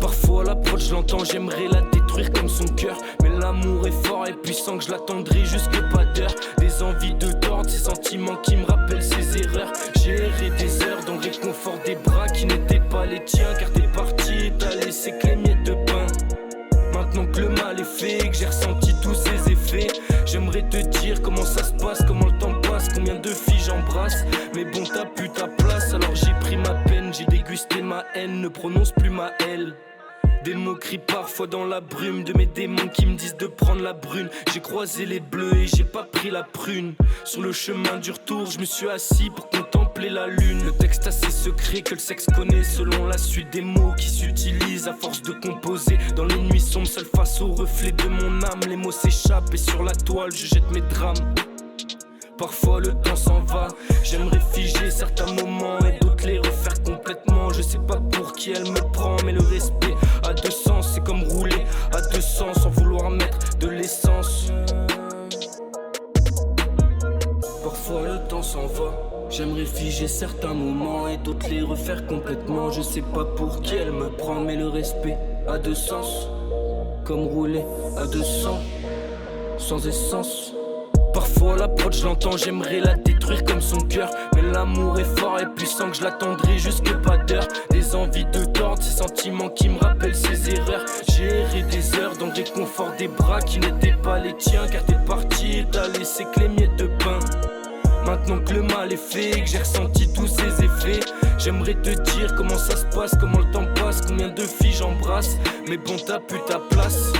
Parfois la prod je l'entends, j'aimerais la détruire comme son cœur. Mais l'amour est fort et puissant que je l'attendrai jusque pas d'heure. Des envies de tordre, ces sentiments qui me rappellent ses erreurs. J'ai erré des heures dans le réconfort des bras qui n'étaient pas les tiens. Car t'es parti et t'as laissé que les miettes de pain. Maintenant que le mal est fait et que j'ai ressenti tous ses effets, j'aimerais te dire comment ça se passe, comment le temps passe, combien de filles j'embrasse. Mais bon t'as plus ta place, alors j'ai pris ma peine, j'ai dégusté ma haine, ne prononce plus ma L. Des mots crient parfois dans la brume de mes démons qui me disent de prendre la brune. J'ai croisé les bleus et j'ai pas pris la prune. Sur le chemin du retour, je me suis assis pour contempler la lune. Le texte assez secret que le sexe connaît selon la suite des mots qui s'utilisent à force de composer. Dans les nuits sombres, seul face au reflet de mon âme, les mots s'échappent et sur la toile je jette mes drames. Parfois le temps s'en va, j'aimerais figer certains moments et d'autres les refaire complètement. Je sais pas pour qui elle me prend, mais le respect a deux sens. C'est comme rouler à 200 sans vouloir mettre de l'essence. Parfois le temps s'en va, j'aimerais figer certains moments et d'autres les refaire complètement. Je sais pas pour qui elle me prend, mais le respect a deux sens. Comme rouler à 200 sans essence. Parfois la prod je l'entends, j'aimerais la détruire comme son cœur. Mais l'amour est fort et puissant que je l'attendrai jusque pas d'heure. Des envies de tordre, ces sentiments qui me rappellent ses erreurs. J'ai erré des heures dans le réconfort des bras qui n'étaient pas les tiens. Car t'es parti et t'as laissé que les miettes de pain. Maintenant que le mal est fait et que j'ai ressenti tous ses effets, j'aimerais te dire comment ça se passe, comment le temps passe, combien de filles j'embrasse. Mais bon t'as plus ta place.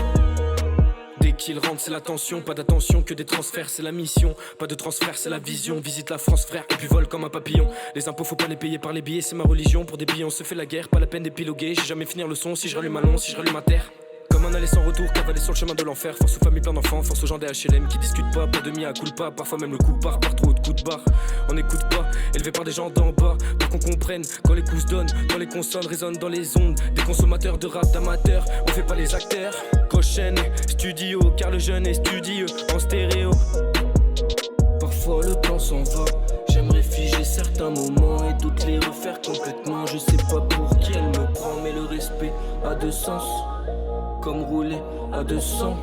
Dès qu'il rentre c'est l'attention, pas d'attention que des transferts, c'est la mission. Pas de transfert c'est la vision, visite la France frère et puis vole comme un papillon. Les impôts faut pas les payer par les billets, c'est ma religion. Pour des billets on se fait la guerre, pas la peine d'épiloguer. J'ai jamais finir le son si je rallume ma long, si je rallume ma terre. Comme un aller sans retour, cavaler sur le chemin de l'enfer. Force aux familles plein d'enfants, force aux gens des HLM qui discutent pas de mi à culpa, parfois même le coup part par trop de coups de barre. On n'écoute pas, élevé par des gens d'en bas, pour qu'on comprenne quand les coups se donnent, quand les consonnes résonnent dans les ondes. Des consommateurs de rap d'amateurs, on fait pas les acteurs. Cochen, studio, car le jeune est studieux, en stéréo. Parfois le temps s'en va, j'aimerais figer certains moments et d'autres les refaire complètement. Je sais pas pour qui elle me prend, mais le respect a deux sens. Comme rouler à 200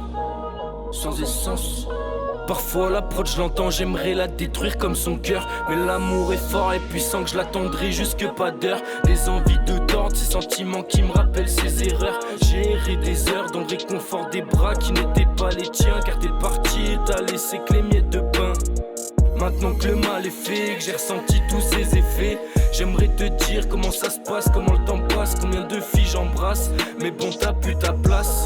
sans essence. Parfois la prod je l'entends, j'aimerais la détruire comme son cœur. Mais l'amour est fort et puissant que je l'attendrai jusque pas d'heure. Des envies de tordre, ces sentiments qui me rappellent ses erreurs. J'ai erré des heures dans le réconfort des bras qui n'étaient pas les tiens. Car t'es parti et t'as laissé que les miettes de pain. Maintenant que le mal est fait et que j'ai ressenti tous ses effets, j'aimerais te dire comment ça se passe, comment le temps passe, combien de filles j'embrasse. Mais bon t'as plus ta place.